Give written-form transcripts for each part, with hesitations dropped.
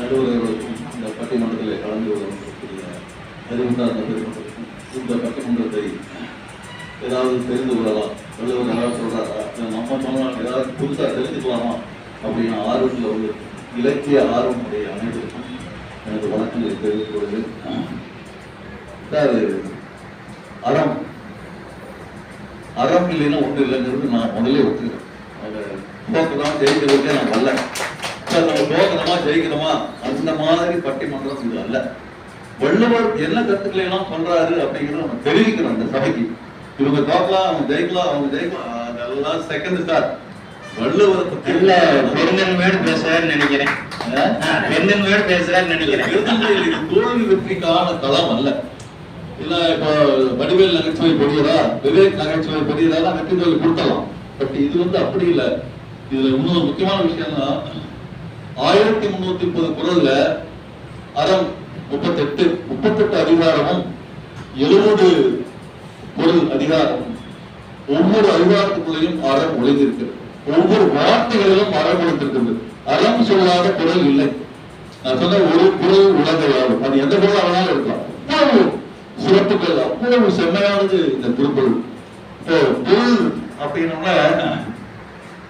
நடுவர்களுக்கும் இந்த பட்டிமன்றத்தில் கலந்து கொள்ளக்கூடிய அறிவுசார்ந்த பெருமக்களுக்கும் இந்த பட்டிமன்றத்தை ஏதாவது தெரிந்து கொள்ளலாம், வள்ளுவர் ஏதாவது சொல்றாரா, நம்ம சொல்லலாம், ஏதாவது புதுசாக தெரிஞ்சுக்கலாமா அப்படின்னு ஆர்வத்தில் வந்து இலக்கிய ஆர்வமுடைய அனைவருக்கும் எனது வணக்கங்களை தெரிவித்துக் கொள்கிறேன். சார், அறம் அறம் இல்லைன்னா ஒன்றும் இல்லைங்கிறது நான் முதலே ஒத்துக்கிறேன். அதை போக்கதான் ஜெயிக்கிறதுக்கே நான் வரல. சார், நம்ம போக்கணுமா ஜெயிக்கணுமா அந்த மாதிரி பட்டிமன்றம் இது அல்ல. வள்ளுவர் என்ன கருத்துக்களை எல்லாம் சொல்றாரு அப்படிங்கிறத நம்ம தெரிவிக்கிறோம் அந்த சபைக்கு. இவங்க தோக்கலாம், அவங்க ஜெயிக்கலாம், அவங்க ஜெயிக்கலாம், அதெல்லாம் செகண்ட் சார். வள்ளுவரை பத்தி பெருந்தன்மையோடு பேசுறாருன்னு நினைக்கிறேன். பெருந்தன்மையோடு பேசுறாருன்னு நினைக்கிறேன். தோல்வி வெற்றிக்கான களம் அல்ல. இல்ல இப்போ வடிவேல் நகைச்சுவை பெரியதா, விவேக் நகைச்சுவை பெரியதா, வெற்றி தோல்வி கொடுத்தலாம். பட் இது வந்து அப்படி இல்லை. இதுல இன்னொரு முக்கியமான விஷயம்னா 1330 குறள்ல அறம் 38 அதிகாரமும் 70 பொருள் அதிகாரம். ஒவ்வொரு அதிகாரத்துக்குள்ளேயும் அறம் ஒளிந்திருக்கிறது. ஒவ்வொரு வார்த்தைகளிலும் அறம் ஒளிந்திருக்கிறது. அறம் சொல்லாத குறள் இல்லை. நான் சொன்ன ஒரு குறள் உலகையாகும். அது எந்த குறள் அவனாலும் இருக்கலாம். அவ்வளவு சிறப்புகள், அவ்வளவு செம்மையானது இந்த திருக்குறள். இப்போ பொருள் அப்படின்னா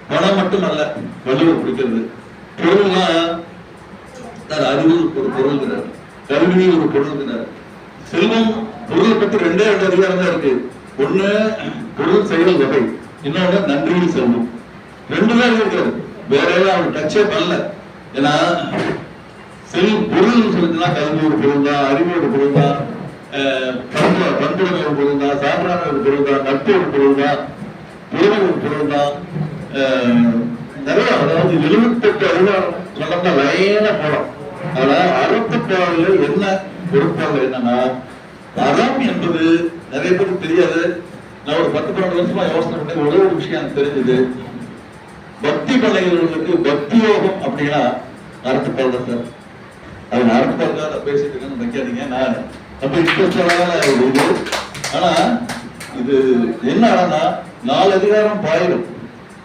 பணம் மட்டும் அல்ல வள்ளுவர் பிடிக்கிறது. பொருள்னா அறிவு ஒரு பொருள்கிறார், கல்வி ஒரு பொருள்கிறார், செல்வம் பொருளை பற்றி 2 அதிகாரம் தான் இருக்கு. ஒண்ணு பொருள் செயல் வகை, இன்னொன்னு நன்றியில் செல்வம். 2 தான் இருக்கிறது. வேற ஏதாவது அவர் டச்சே பண்ணல. ஏன்னா பொருள் சொல்லிச்சுன்னா கல்வி ஒரு பொருள் தான், அறிவு ஒரு பொருள் தான், பண்புடன் ஒரு பொருள் தான், சாம்பிரான ஒரு பொருள் தான், நட்பு ஒரு பொருள் தான், பொருள் ஒரு பொருள் தான். நிறைய, அதாவது 78 அதிகாரம் சொன்னா லைனா போடும். ஆனா 64 என்ன பொறுப்பாங்க என்னன்னா, அறம் என்பது நிறைய பேருக்கு தெரியாது. நான் ஒரு 10-12 வருஷமா யோசனை பண்ணி ஒரே ஒரு விஷயம் எனக்கு தெரிஞ்சது. பக்தி பள்ளிகளுக்கு பக்தி யோகம் அப்படின்னா அறத்துப்பால் தான் சார். அது அறத்துப்பாலுக்காக பேசிட்டு இருக்கேன்னு நினைக்காதீங்க. நான் ரொம்ப இன்ட்ரெஸ்டான ஒரு இது. ஆனா இது என்ன ஆனா 4 அதிகாரம் பாயிரும்.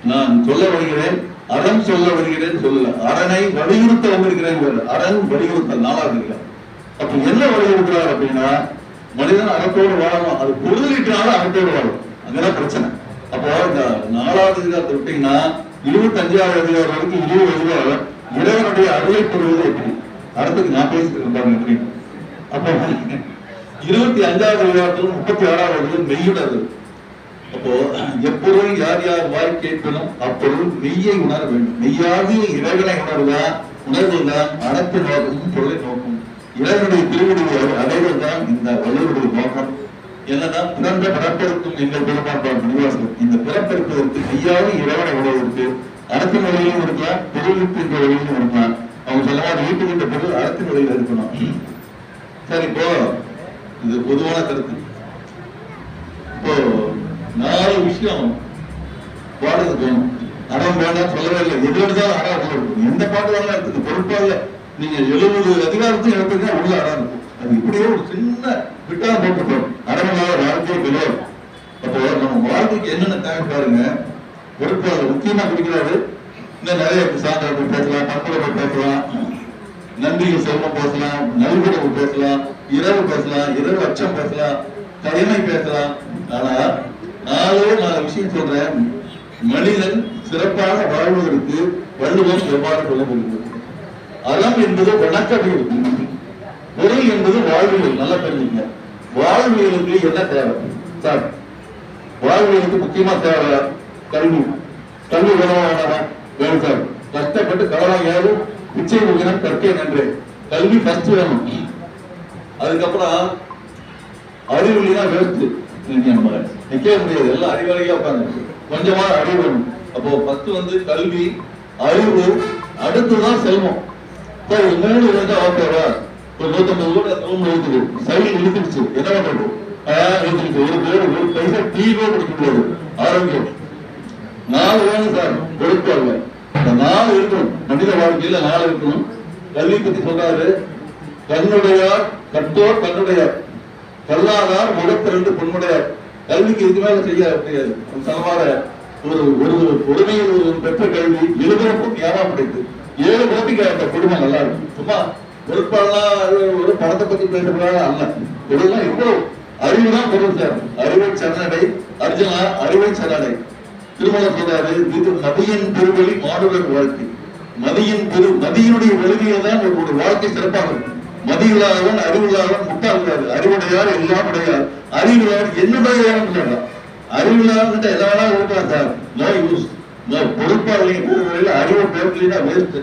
நான் சொல்ல வருகிறேன், அறம் சொல்ல வருகிறேன் சொல்லல, அரணை வலியுறுத்த வந்திருக்கிறேன். அரண் வலியுறுத்தல் 4வது அதிகாரம். அப்ப என்ன வலியுறுத்துறாரு அப்படின்னா, மனிதன் அறத்தோடு வாழணும். அது பொருளிட்டாலும் அறத்தோடு வாழும். அங்கதான் பிரச்சனை. அப்போ இந்த 4வது அதிகாரத்தை விட்டீங்கன்னா 25வது அதிகாரம் வரைக்கும் 20 அதிகாரம் இறைவனுடைய அருளை பெறுவது எப்படி, அறத்துக்கு நான் பேசிட்டு இருக்கேன் எப்படி. அப்போ 25வது அதிகாரத்தில் 36வது மெய்யுணர்வு. அப்போ எப்பொருள் யார் யார் வாய் கேட்கணும் அப்பொருள் மெய்யை உணர வேண்டும். மெய்யாகிய இறைவனை உணர்வுதான் அனைத்து நோக்கமும் பொருளை நோக்கும். இறைவனுடைய திருவடியை அடைவதுதான் இந்த வள்ளுவருடைய நோக்கம். என்னதான் பிறந்த பிறப்பெடுக்கும் எங்கள் பெருமாற்றம் நிவாசம். இந்த பிறப்பெடுப்பதற்கு மெய்யாக இறைவனை உணர்வதற்கு அனைத்து நிலையிலும் இருக்கலாம், பொருளுக்கு என்ற வழியிலும் இருக்கலாம். அவங்க சொல்லலாம் வீட்டுக்கு இந்த பொருள் அனைத்து நிலையில இருக்கணும். சரி, இப்போ இது பொதுவான கருத்து. இப்போ 4 விஷயம் பாடுறது வேணும். அறம் வேண்டாம் சொல்லவே இல்லை. எதுதான் அறம் இருக்கும். எந்த பாட்டு வேணாலும் இருக்குது. பொறுப்பாக நீங்க 70 அதிகாரத்தையும் எடுத்துக்க உள்ள அறம் இருக்கும். அது இப்படியே ஒரு சின்ன விட்டா போட்டுப்போம். அறமில்லாத வாழ்க்கையே கிடையாது. அப்போ நம்ம வாழ்க்கைக்கு என்னென்ன தேவை பாருங்க. பொறுப்பாக முக்கியமா குடிக்கிறாரு. இன்னும் நிறைய சான்றார்கள் பேசலாம், பண்புகளை பேசலாம், நன்றிகள் செல்வம் பேசலாம், நல்குறவு பேசலாம், இரவு பேசலாம், இரவு அச்சம் பேசலாம், கடமை பேசலாம். ஆனா 4 விஷயம் சொல்றேன். மனிதன் சிறப்பாக வாழ்வதற்கு வள்ளுவர் எவ்வாறு சொல்ல முடியும். அறம் என்பது வணக்கவியல், பொருள் என்பது வாழ்வியல். நல்லா தெரிஞ்சுங்க. வாழ்வியலுக்கு என்ன தேவை சார்? வாழ்வியலுக்கு முக்கியமா தேவை கல்வி. கல்வி வேணாம் வேணும் சார். கஷ்டப்பட்டு கடலாக பிச்சை முகினம் கற்கை நன்றே. கல்வி ஃபர்ஸ்ட் வேணும். அதுக்கப்புறம் அறிவுலாம் வேஸ்ட். நம்ம நிக்க முடியாது. எல்லாம் அறிவாளியா உட்காந்து கொஞ்சமா அறிவு வேணும். அப்போ ஃபர்ஸ்ட் வந்து கல்வி, அறிவு, அடுத்துதான் செல்வம். சார் 3 வந்து ஓகேவா? ஒரு 150 கூட ரூம்ல இருக்குது. சைடு இழுத்துடுச்சு. என்ன பண்றது? இழுத்துடுச்சு. ஒரு பேர் ஒரு பைசா டீவே குடிக்க முடியாது. ஆரோக்கியம் 4 வேணும் சார். கொடுப்பாங்க. இந்த 4 இருக்கணும். மனித வாழ்க்கையில 4 இருக்கணும். கல்வி பத்தி சொல்றாரு. கண்ணுடையார் கற்றோர் கண்ணுடையார், கல்லாதார் முகத்து 2 பொன்முடையார். கல்விக்கு இதுக்கு மேல செய்ய முடியாது. சமமான ஒரு ஒருமையில் பெற்ற கல்வி எழுதுறப்பும் ஏமா படைத்து 7 கோடிக்கு அந்த குடும்பம் நல்லா இருக்கும். சும்மா பொறுப்பாளலாம் ஒரு படத்தை பத்தி பேசுறதா அல்ல. இதெல்லாம் இவ்வளவு அறிவுதான் பொருள் சார். அறிவை சரணடை அர்ஜுனா, அறிவை சரணடை. திருமணம் சொல்றாரு, இது மதியின் திருவழி மாணவர் வாழ்க்கை. மதியினுடைய வலிமையில தான் ஒரு வாழ்க்கை சிறப்பாக இருக்கும். மதியில்லாதவன் அறிவில்லாதவன் முட்டாள்கிறார். அறிவுடையார் எல்லாம் உடையார். அறிவுடையார் என்னுடையாரும் சொல்லலாம். அறிவில்லாத எதாவது இருக்கலாம் சார். No use. பொறுப்பாளர்கள் அறிவு பேர்லாம் வேஸ்ட்.